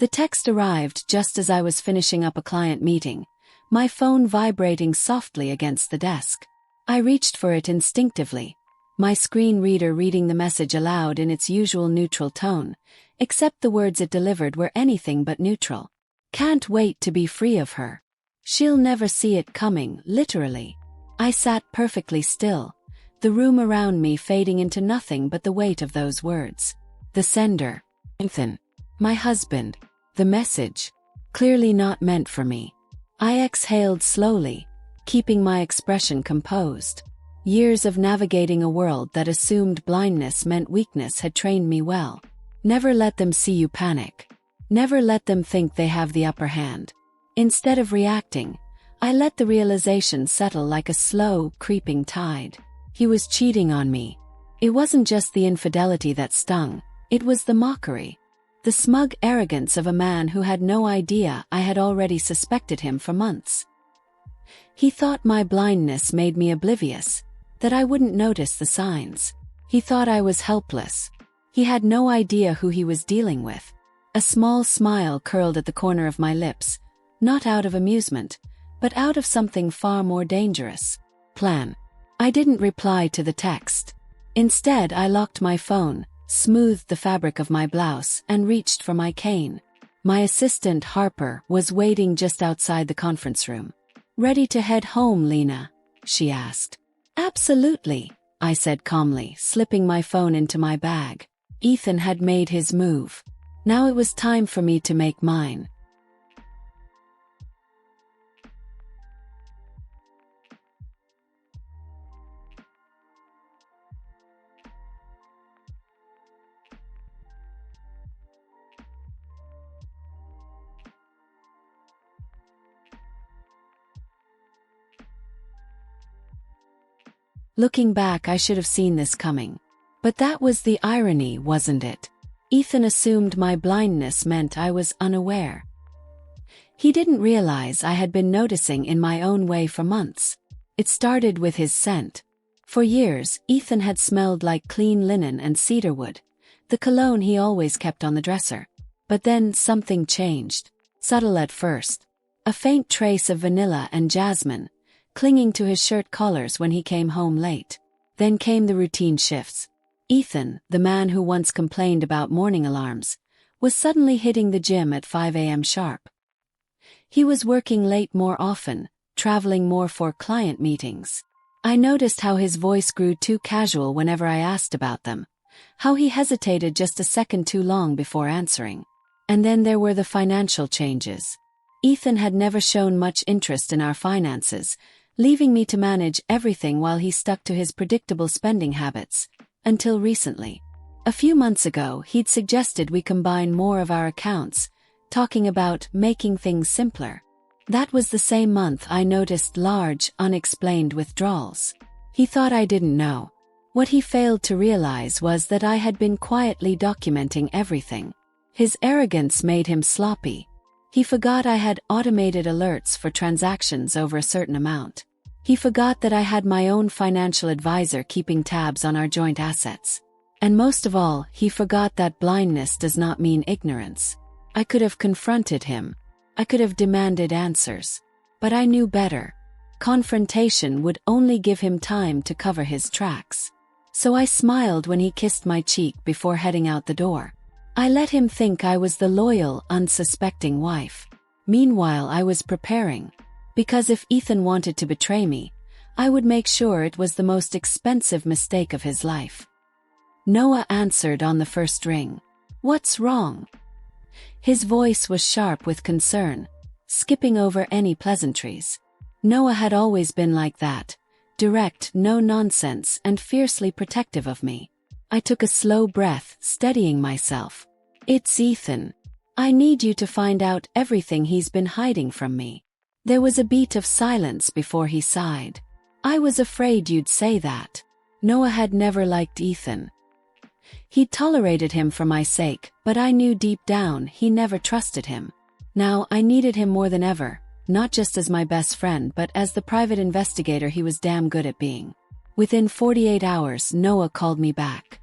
The text arrived just as I was finishing up a client meeting, my phone vibrating softly against the desk. I reached for it instinctively, my screen reader reading the message aloud in its usual neutral tone, except the words it delivered were anything but neutral. Can't wait to be free of her. She'll never see it coming, literally. I sat perfectly still, the room around me fading into nothing but the weight of those words. The sender. Ethan. My husband. The message. Clearly not meant for me. I exhaled slowly, keeping my expression composed. Years of navigating a world that assumed blindness meant weakness had trained me well. Never let them see you panic. Never let them think they have the upper hand. Instead of reacting, I let the realization settle like a slow, creeping tide. He was cheating on me. It wasn't just the infidelity that stung, it was the mockery. The smug arrogance of a man who had no idea I had already suspected him for months. He thought my blindness made me oblivious, that I wouldn't notice the signs. He thought I was helpless. He had no idea who he was dealing with. A small smile curled at the corner of my lips, not out of amusement, but out of something far more dangerous. Plan. I didn't reply to the text. Instead, I locked my phone, smoothed the fabric of my blouse, and reached for my cane. My assistant, Harper, was waiting just outside the conference room. "Ready to head home, Lena?" she asked. "Absolutely," I said calmly, slipping my phone into my bag. Ethan had made his move. Now it was time for me to make mine. Looking back, I should have seen this coming. But that was the irony, wasn't it? Ethan assumed my blindness meant I was unaware. He didn't realize I had been noticing in my own way for months. It started with his scent. For years, Ethan had smelled like clean linen and cedarwood, the cologne he always kept on the dresser. But then something changed. Subtle at first. A faint trace of vanilla and jasmine, clinging to his shirt collars when he came home late. Then came the routine shifts. Ethan, the man who once complained about morning alarms, was suddenly hitting the gym at 5 a.m. sharp. He was working late more often, traveling more for client meetings. I noticed how his voice grew too casual whenever I asked about them, how he hesitated just a second too long before answering. And then there were the financial changes. Ethan had never shown much interest in our finances, leaving me to manage everything while he stuck to his predictable spending habits. Until recently. A few months ago, he'd suggested we combine more of our accounts, talking about making things simpler. That was the same month I noticed large, unexplained withdrawals. He thought I didn't know. What he failed to realize was that I had been quietly documenting everything. His arrogance made him sloppy. He forgot I had automated alerts for transactions over a certain amount. He forgot that I had my own financial advisor keeping tabs on our joint assets. And most of all, he forgot that blindness does not mean ignorance. I could have confronted him. I could have demanded answers. But I knew better. Confrontation would only give him time to cover his tracks. So I smiled when he kissed my cheek before heading out the door. I let him think I was the loyal, unsuspecting wife. Meanwhile, I was preparing. Because if Ethan wanted to betray me, I would make sure it was the most expensive mistake of his life. Noah answered on the first ring. "What's wrong?" His voice was sharp with concern, skipping over any pleasantries. Noah had always been like that, direct, no nonsense, and fiercely protective of me. I took a slow breath, steadying myself. "It's Ethan. I need you to find out everything he's been hiding from me." There was a beat of silence before he sighed. "I was afraid you'd say that." Noah had never liked Ethan. He'd tolerated him for my sake, but I knew deep down he never trusted him. Now I needed him more than ever, not just as my best friend but as the private investigator he was damn good at being. Within 48 hours, Noah called me back.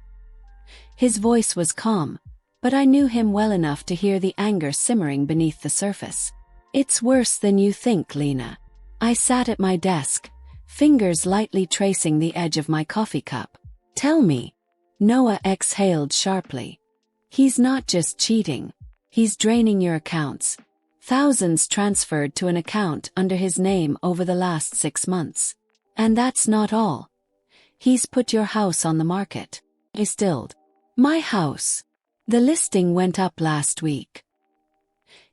His voice was calm, but I knew him well enough to hear the anger simmering beneath the surface. "It's worse than you think, Lena." I sat at my desk, fingers lightly tracing the edge of my coffee cup. "Tell me." Noah exhaled sharply. "He's not just cheating. He's draining your accounts. Thousands transferred to an account under his name over the last 6 months. And that's not all. He's put your house on the market." I stilled. "My house? The listing went up last week."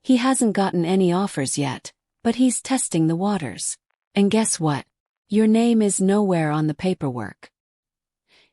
"He hasn't gotten any offers yet, but he's testing the waters. And guess what? Your name is nowhere on the paperwork.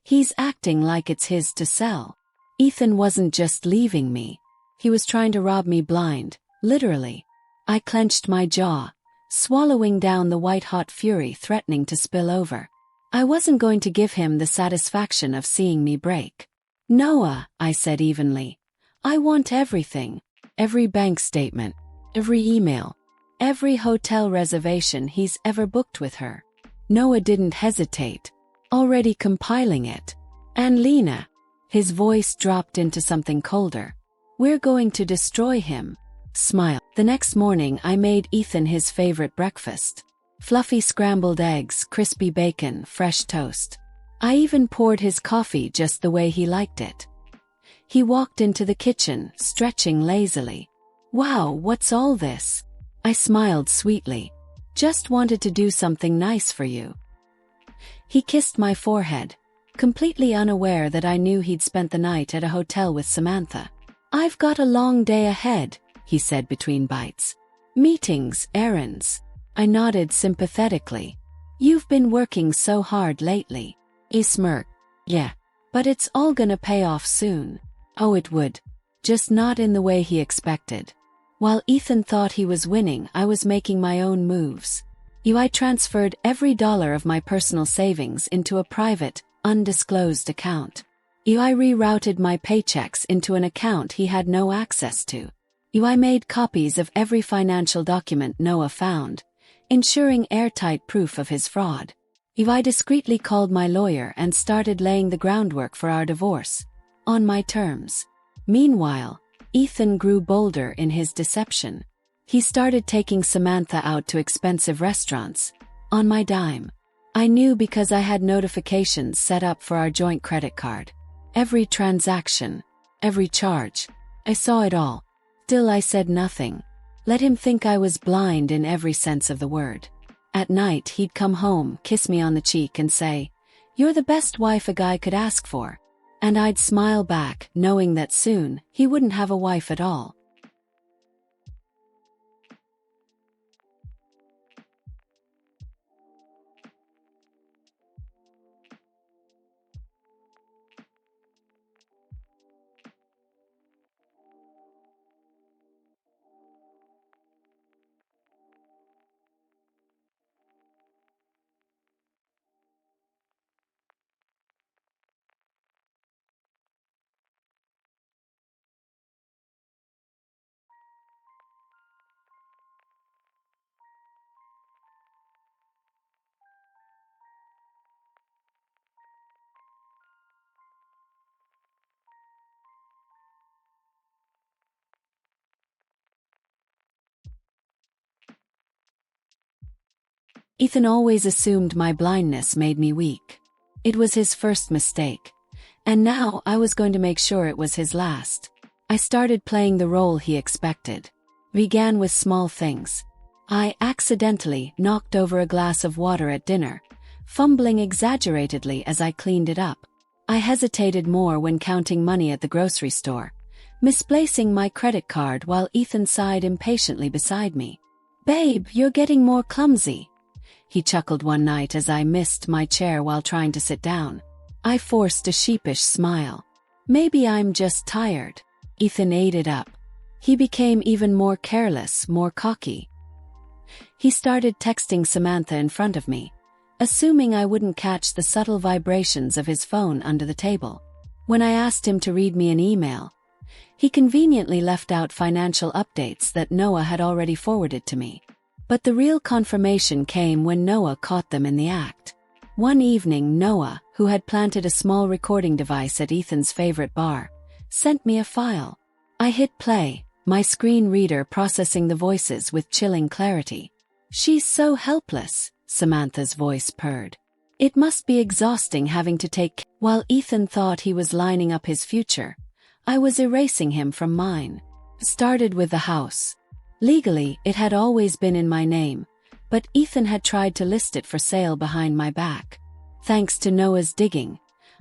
He's acting like it's his to sell." Ethan wasn't just leaving me. He was trying to rob me blind, literally. I clenched my jaw, swallowing down the white-hot fury threatening to spill over. I wasn't going to give him the satisfaction of seeing me break. "Noah," I said evenly, "I want everything. Every bank statement, every email, every hotel reservation he's ever booked with her." Noah didn't hesitate, already compiling it. "And Lena," his voice dropped into something colder, "we're going to destroy him." Smile. The next morning I made Ethan his favorite breakfast. Fluffy scrambled eggs, crispy bacon, fresh toast. I even poured his coffee just the way he liked it. He walked into the kitchen, stretching lazily. "Wow, what's all this?" I smiled sweetly. "Just wanted to do something nice for you." He kissed my forehead, completely unaware that I knew he'd spent the night at a hotel with Samantha. "I've got a long day ahead," he said between bites. "Meetings, errands." I nodded sympathetically. "You've been working so hard lately." He smirked. "Yeah, but it's all gonna pay off soon." Oh, it would. Just not in the way he expected. While Ethan thought he was winning, I was making my own moves. I transferred every dollar of my personal savings into a private, undisclosed account. I rerouted my paychecks into an account he had no access to. I made copies of every financial document Noah found, ensuring airtight proof of his fraud. I discreetly called my lawyer and started laying the groundwork for our divorce, on my terms. Meanwhile, Ethan grew bolder in his deception. He started taking Samantha out to expensive restaurants, on my dime. I knew because I had notifications set up for our joint credit card. Every transaction, every charge. I saw it all. Still I said nothing. Let him think I was blind in every sense of the word. At night he'd come home, kiss me on the cheek and say, "You're the best wife a guy could ask for." And I'd smile back, knowing that soon he wouldn't have a wife at all. Ethan always assumed my blindness made me weak. It was his first mistake. And now I was going to make sure it was his last. I started playing the role he expected. Began with small things. I accidentally knocked over a glass of water at dinner, fumbling exaggeratedly as I cleaned it up. I hesitated more when counting money at the grocery store, misplacing my credit card while Ethan sighed impatiently beside me. "Babe, you're getting more clumsy," he chuckled one night as I missed my chair while trying to sit down. I forced a sheepish smile. "Maybe I'm just tired." Ethan ate it up. He became even more careless, more cocky. He started texting Samantha in front of me, assuming I wouldn't catch the subtle vibrations of his phone under the table. When I asked him to read me an email, he conveniently left out financial updates that Noah had already forwarded to me. But the real confirmation came when Noah caught them in the act. One evening Noah, who had planted a small recording device at Ethan's favorite bar, sent me a file. I hit play, my screen reader processing the voices with chilling clarity. "She's so helpless," Samantha's voice purred. "It must be exhausting having to take." While Ethan thought he was lining up his future, I was erasing him from mine. Started with the house. Legally, it had always been in my name, but Ethan had tried to list it for sale behind my back. Thanks to Noah's digging,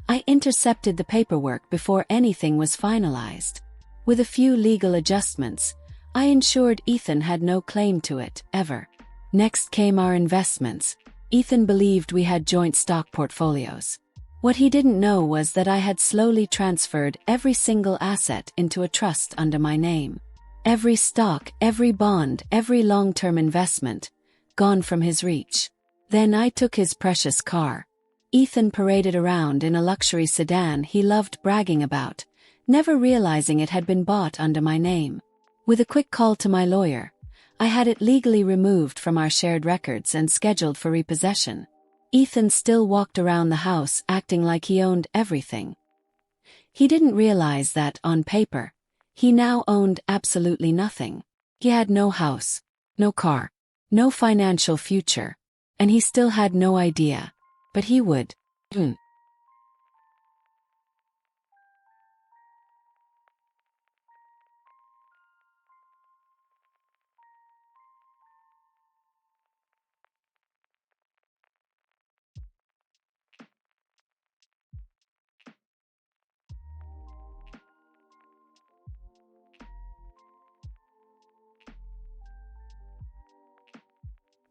I intercepted the paperwork before anything was finalized. With a few legal adjustments, I ensured Ethan had no claim to it, ever. Next came our investments. Ethan believed we had joint stock portfolios. What he didn't know was that I had slowly transferred every single asset into a trust under my name. Every stock, every bond, every long-term investment, gone from his reach. Then I took his precious car. Ethan paraded around in a luxury sedan he loved bragging about, never realizing it had been bought under my name. With a quick call to my lawyer, I had it legally removed from our shared records and scheduled for repossession. Ethan still walked around the house acting like he owned everything. He didn't realize that, on paper, he now owned absolutely nothing. He had no house, no car, no financial future, and he still had no idea. But he would.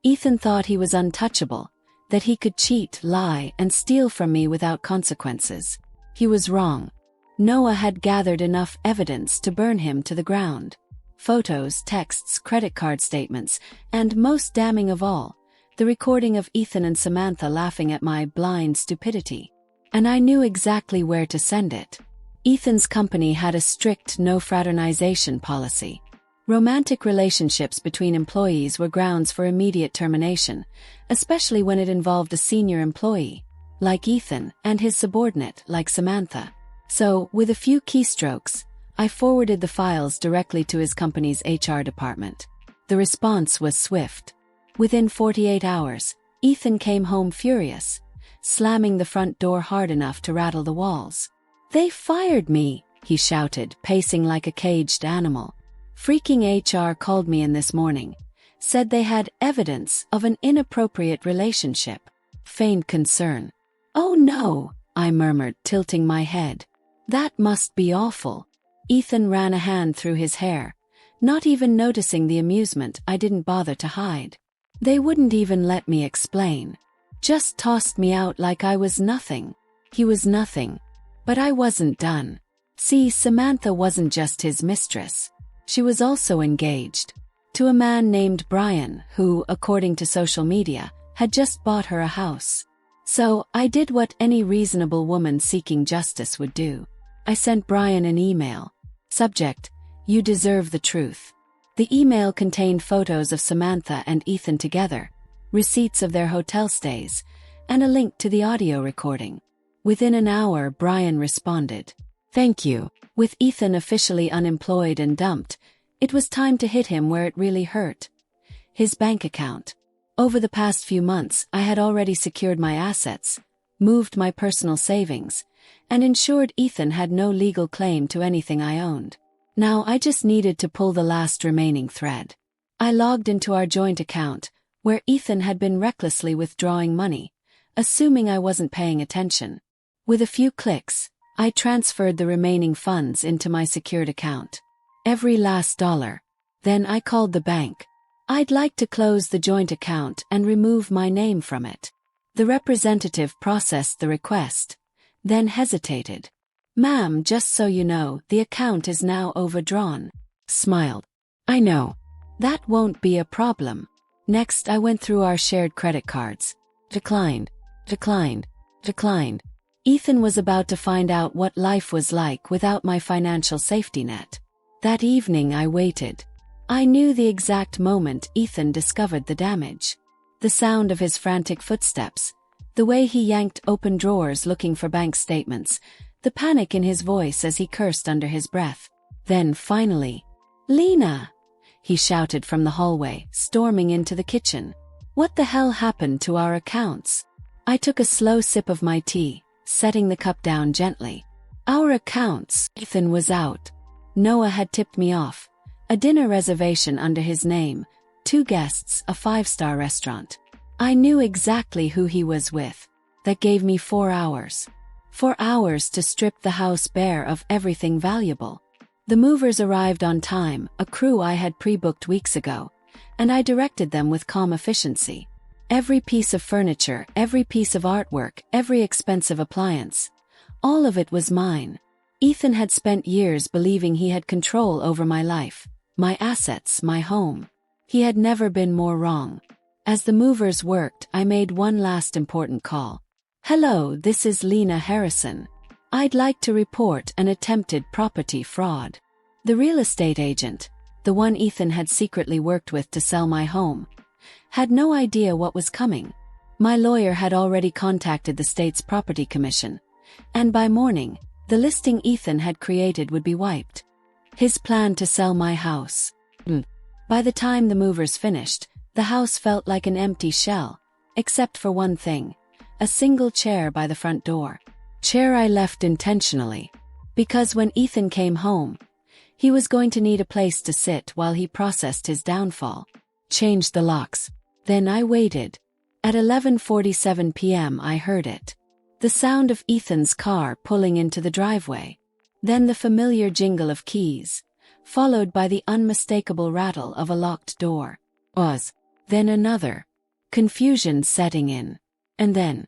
Ethan thought he was untouchable, that he could cheat, lie, and steal from me without consequences. He was wrong. Noah had gathered enough evidence to burn him to the ground. Photos, texts, credit card statements, and most damning of all, the recording of Ethan and Samantha laughing at my blind stupidity. And I knew exactly where to send it. Ethan's company had a strict no fraternization policy. Romantic relationships between employees were grounds for immediate termination, especially when it involved a senior employee, like Ethan, and his subordinate, like Samantha. So, with a few keystrokes, I forwarded the files directly to his company's HR department. The response was swift. Within 48 hours, Ethan came home furious, slamming the front door hard enough to rattle the walls. "They fired me," he shouted, pacing like a caged animal. Freaking HR called me in this morning, said they had evidence of an inappropriate relationship. Feigned concern. "Oh no," I murmured, tilting my head. "That must be awful." Ethan ran a hand through his hair, not even noticing the amusement I didn't bother to hide. They wouldn't even let me explain. Just tossed me out like I was nothing. He was nothing. But I wasn't done. See, Samantha wasn't just his mistress. She was also engaged to a man named Brian who, according to social media, had just bought her a house. So, I did what any reasonable woman seeking justice would do. I sent Brian an email. Subject: "You deserve the truth." The email contained photos of Samantha and Ethan together, receipts of their hotel stays, and a link to the audio recording. Within an hour, Brian responded, "Thank you." With Ethan officially unemployed and dumped, it was time to hit him where it really hurt. His bank account. Over the past few months, I had already secured my assets, moved my personal savings, and ensured Ethan had no legal claim to anything I owned. Now I just needed to pull the last remaining thread. I logged into our joint account, where Ethan had been recklessly withdrawing money, assuming I wasn't paying attention. With a few clicks, I transferred the remaining funds into my secured account. Every last dollar. Then I called the bank. I'd like to close the joint account and remove my name from it. The representative processed the request, then hesitated. "Ma'am, just so you know, the account is now overdrawn." Smiled. "I know. That won't be a problem." Next, I went through our shared credit cards. Declined. Declined. Declined. Ethan was about to find out what life was like without my financial safety net. That evening I waited. I knew the exact moment Ethan discovered the damage. The sound of his frantic footsteps, the way he yanked open drawers looking for bank statements, the panic in his voice as he cursed under his breath. Then finally, "Lena!" he shouted from the hallway, storming into the kitchen. "What the hell happened to our accounts?" I took a slow sip of my tea, setting the cup down gently. Our accounts, Ethan was out. Noah had tipped me off. A dinner reservation under his name, 2 guests, a 5-star restaurant. I knew exactly who he was with. That gave me 4 hours. 4 hours to strip the house bare of everything valuable. The movers arrived on time, a crew I had pre-booked weeks ago, and I directed them with calm efficiency. Every piece of furniture, every piece of artwork, every expensive appliance. All of it was mine. Ethan had spent years believing he had control over my life, my assets, my home. He had never been more wrong. As the movers worked, I made one last important call. "Hello, this is Lena Harrison. I'd like to report an attempted property fraud." The real estate agent, the one Ethan had secretly worked with to sell my home, had no idea what was coming. My lawyer had already contacted the state's property commission, and by morning, the listing Ethan had created would be wiped. His plan to sell my house. By the time the movers finished, the house felt like an empty shell, except for one thing, a single chair by the front door. Chair I left intentionally, because when Ethan came home, he was going to need a place to sit while he processed his downfall. Changed the locks. Then I waited. At 11:47 p.m. I heard it. The sound of Ethan's car pulling into the driveway. Then the familiar jingle of keys, followed by the unmistakable rattle of a locked door. Then another. Confusion setting in. And then,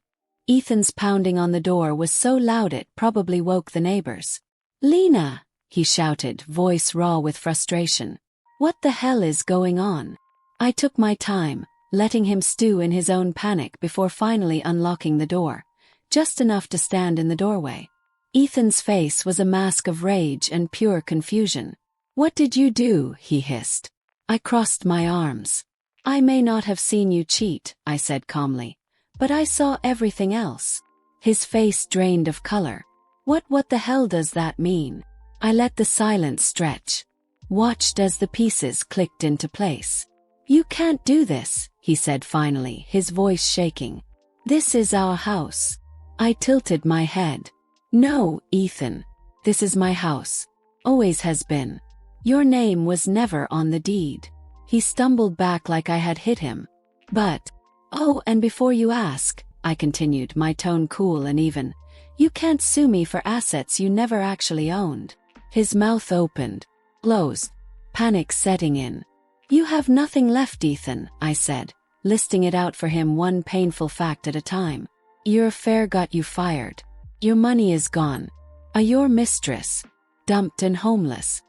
Ethan's pounding on the door was so loud it probably woke the neighbors. "Lena!" he shouted, voice raw with frustration. "What the hell is going on?" I took my time, letting him stew in his own panic before finally unlocking the door, just enough to stand in the doorway. Ethan's face was a mask of rage and pure confusion. "What did you do?" he hissed. I crossed my arms. "I may not have seen you cheat," I said calmly, "but I saw everything else." His face drained of color. What the hell does that mean?" I let the silence stretch. Watched as the pieces clicked into place. "You can't do this," he said finally, his voice shaking. "This is our house." I tilted my head. "No, Ethan. This is my house. Always has been. Your name was never on the deed." He stumbled back like I had hit him. "But, oh, and before you ask," I continued, my tone cool and even, "you can't sue me for assets you never actually owned." His mouth opened, closed, panic setting in. "You have nothing left, Ethan," I said, listing it out for him one painful fact at a time. "Your affair got you fired. Your money is gone. Your mistress, dumped and homeless."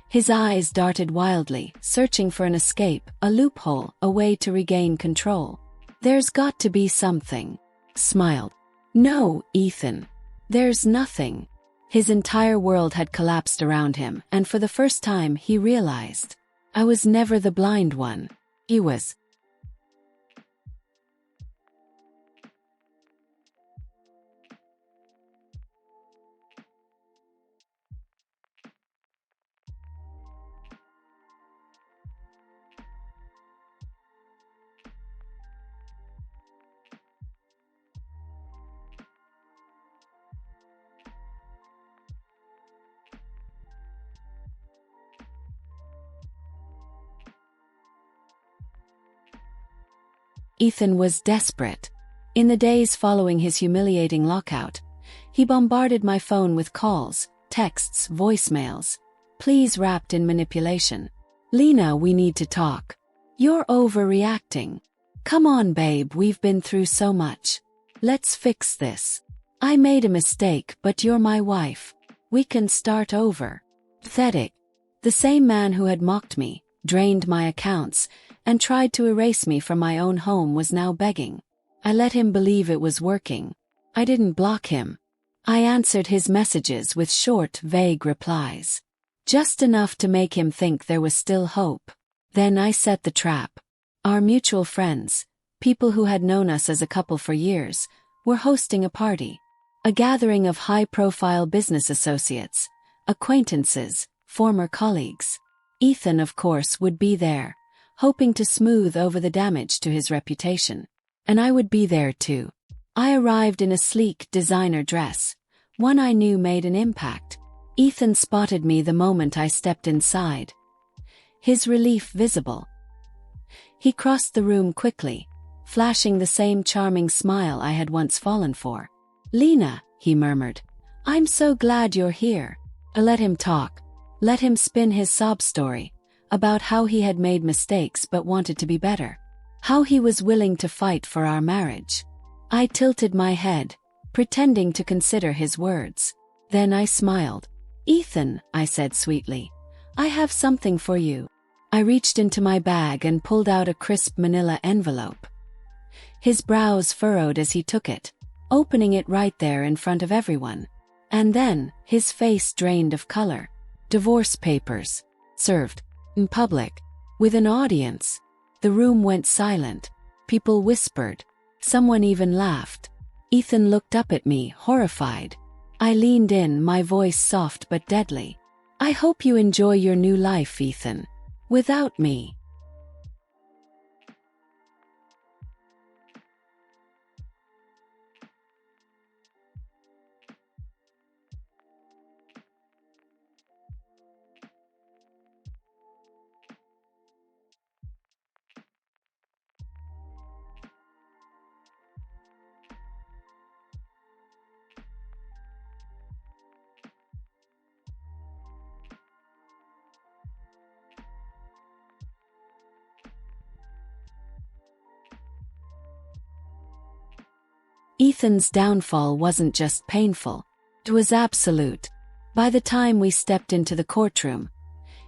His eyes darted wildly, searching for an escape, a loophole, a way to regain control. "There's got to be something." Smiled. "No, Ethan. There's nothing." His entire world had collapsed around him, and for the first time he realized. I was never the blind one. He was. Ethan was desperate. In the days following his humiliating lockout, he bombarded my phone with calls, texts, voicemails, pleas wrapped in manipulation. "Lena, we need to talk. You're overreacting. Come on, babe, we've been through so much. Let's fix this. I made a mistake, but you're my wife. We can start over." Pathetic. The same man who had mocked me, drained my accounts, and tried to erase me from my own home was now begging. I let him believe it was working. I didn't block him. I answered his messages with short, vague replies. Just enough to make him think there was still hope. Then I set the trap. Our mutual friends, people who had known us as a couple for years, were hosting a party. A gathering of high-profile business associates, acquaintances, former colleagues. Ethan, of course, would be there, hoping to smooth over the damage to his reputation. And I would be there too. I arrived in a sleek designer dress, one I knew made an impact. Ethan spotted me the moment I stepped inside, his relief visible. He crossed the room quickly, flashing the same charming smile I had once fallen for. "Lena," he murmured, "I'm so glad you're here." I let him talk. Let him spin his sob story about how he had made mistakes but wanted to be better. How he was willing to fight for our marriage. I tilted my head, pretending to consider his words. Then I smiled. "Ethan," I said sweetly, "I have something for you." I reached into my bag and pulled out a crisp manila envelope. His brows furrowed as he took it, opening it right there in front of everyone. And then, his face drained of color. Divorce papers. Served. In public. With an audience. The room went silent. People whispered. Someone even laughed. Ethan looked up at me, horrified. I leaned in, my voice soft but deadly. "I hope you enjoy your new life, Ethan. Without me." Ethan's downfall wasn't just painful. It was absolute. By the time we stepped into the courtroom,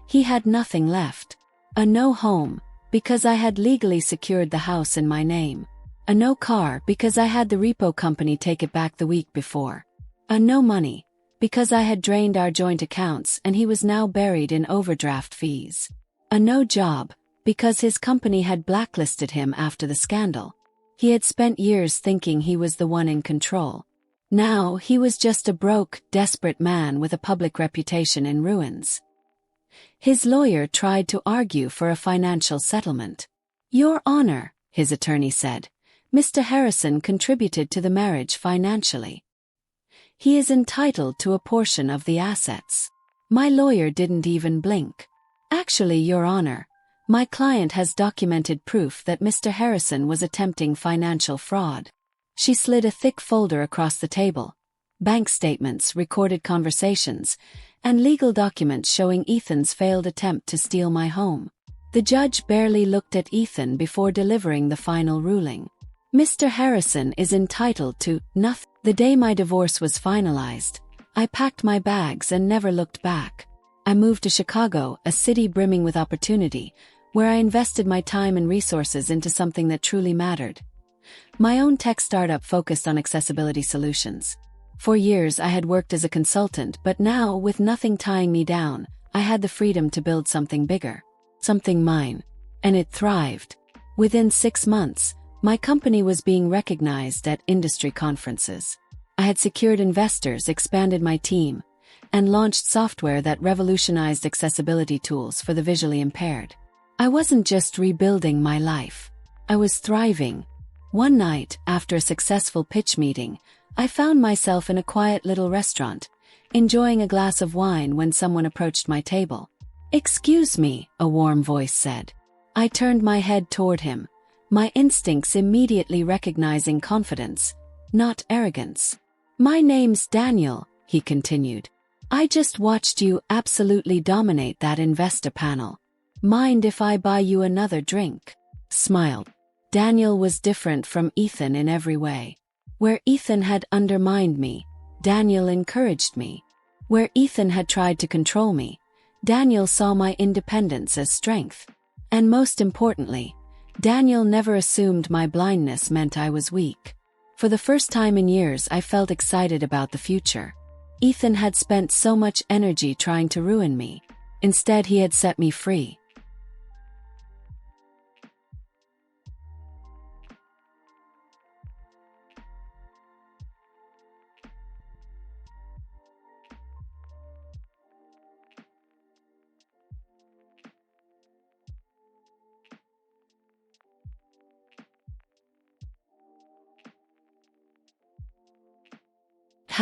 he had nothing left. A no home, because I had legally secured the house in my name. A no car, because I had the repo company take it back the week before. A no money, because I had drained our joint accounts and he was now buried in overdraft fees. A no job, because his company had blacklisted him after the scandal. He had spent years thinking he was the one in control. Now he was just a broke, desperate man with a public reputation in ruins. His lawyer tried to argue for a financial settlement. "Your Honor," his attorney said, "Mr. Harrison contributed to the marriage financially. He is entitled to a portion of the assets." My lawyer didn't even blink. "Actually, Your Honor, my client has documented proof that Mr. Harrison was attempting financial fraud." She slid a thick folder across the table. Bank statements, recorded conversations, and legal documents showing Ethan's failed attempt to steal my home. The judge barely looked at Ethan before delivering the final ruling. "Mr. Harrison is entitled to nothing." The day my divorce was finalized, I packed my bags and never looked back. I moved to Chicago, a city brimming with opportunity, where I invested my time and resources into something that truly mattered. My own tech startup focused on accessibility solutions. For years I had worked as a consultant, but now, with nothing tying me down, I had the freedom to build something bigger. Something mine. And it thrived. Within 6 months, my company was being recognized at industry conferences. I had secured investors, expanded my team, and launched software that revolutionized accessibility tools for the visually impaired. I wasn't just rebuilding my life. I was thriving. One night, after a successful pitch meeting, I found myself in a quiet little restaurant, enjoying a glass of wine when someone approached my table. "Excuse me," a warm voice said. I turned my head toward him, my instincts immediately recognizing confidence, not arrogance. "My name's Daniel," he continued. "I just watched you absolutely dominate that investor panel. Mind if I buy you another drink?" Smiled. Daniel was different from Ethan in every way. Where Ethan had undermined me, Daniel encouraged me. Where Ethan had tried to control me, Daniel saw my independence as strength. And most importantly, Daniel never assumed my blindness meant I was weak. For the first time in years, I felt excited about the future. Ethan had spent so much energy trying to ruin me. Instead, he had set me free.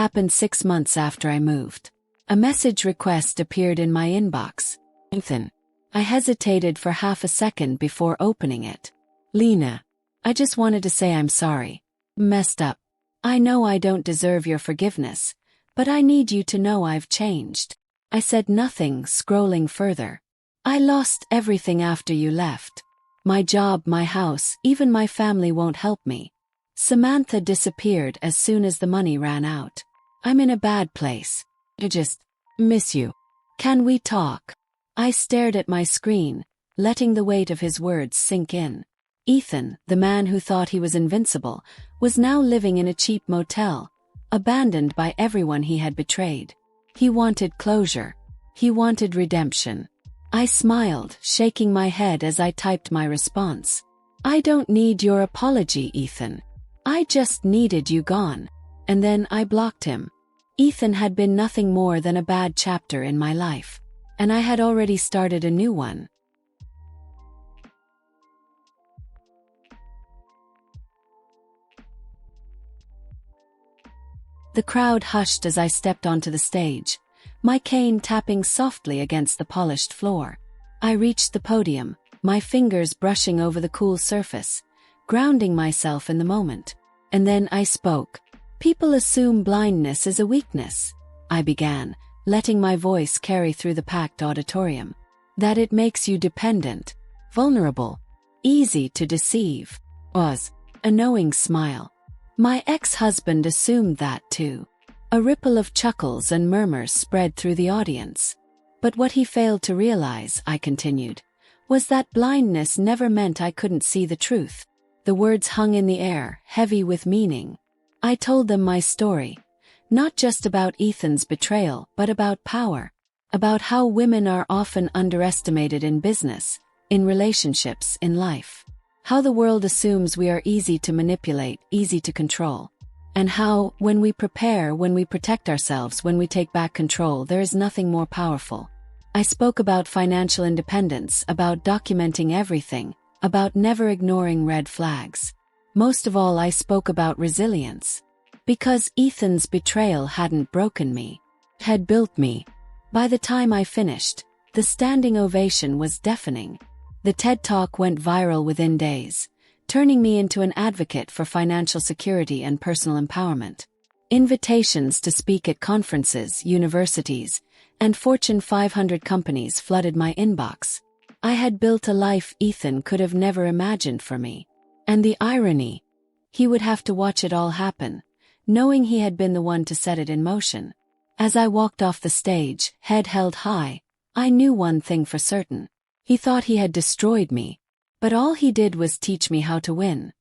happened 6 months after I moved. A message request appeared in my inbox. Ethan. I hesitated for half a second before opening it. Lena. I just wanted to say I'm sorry. Messed up. I know I don't deserve your forgiveness, but I need you to know I've changed. I said nothing, scrolling further. I lost everything after you left. My job, my house, even my family won't help me. Samantha disappeared as soon as the money ran out. I'm in a bad place. I just miss you. Can we talk? I stared at my screen, letting the weight of his words sink in. Ethan, the man who thought he was invincible, was now living in a cheap motel, abandoned by everyone he had betrayed. He wanted closure. He wanted redemption. I smiled, shaking my head as I typed my response. I don't need your apology, Ethan. I just needed you gone. And then I blocked him. Ethan had been nothing more than a bad chapter in my life, and I had already started a new one. The crowd hushed as I stepped onto the stage, my cane tapping softly against the polished floor. I reached the podium, my fingers brushing over the cool surface, grounding myself in the moment. And then I spoke. People assume blindness is a weakness, I began, letting my voice carry through the packed auditorium. That it makes you dependent, vulnerable, easy to deceive. Was a knowing smile. My ex-husband assumed that too. A ripple of chuckles and murmurs spread through the audience. But what he failed to realize, I continued, was that blindness never meant I couldn't see the truth. The words hung in the air, heavy with meaning. I told them my story, not just about Ethan's betrayal, but about power, about how women are often underestimated in business, in relationships, in life. How the world assumes we are easy to manipulate, easy to control. And how, when we prepare, when we protect ourselves, when we take back control, there is nothing more powerful. I spoke about financial independence, about documenting everything, about never ignoring red flags. Most of all, I spoke about resilience. Because Ethan's betrayal hadn't broken me, it had built me. By the time I finished, the standing ovation was deafening. The TED Talk went viral within days, turning me into an advocate for financial security and personal empowerment. Invitations to speak at conferences, universities, and Fortune 500 companies flooded my inbox. I had built a life Ethan could have never imagined for me. And the irony, he would have to watch it all happen, knowing he had been the one to set it in motion. As I walked off the stage, head held high, I knew one thing for certain. He thought he had destroyed me, but all he did was teach me how to win.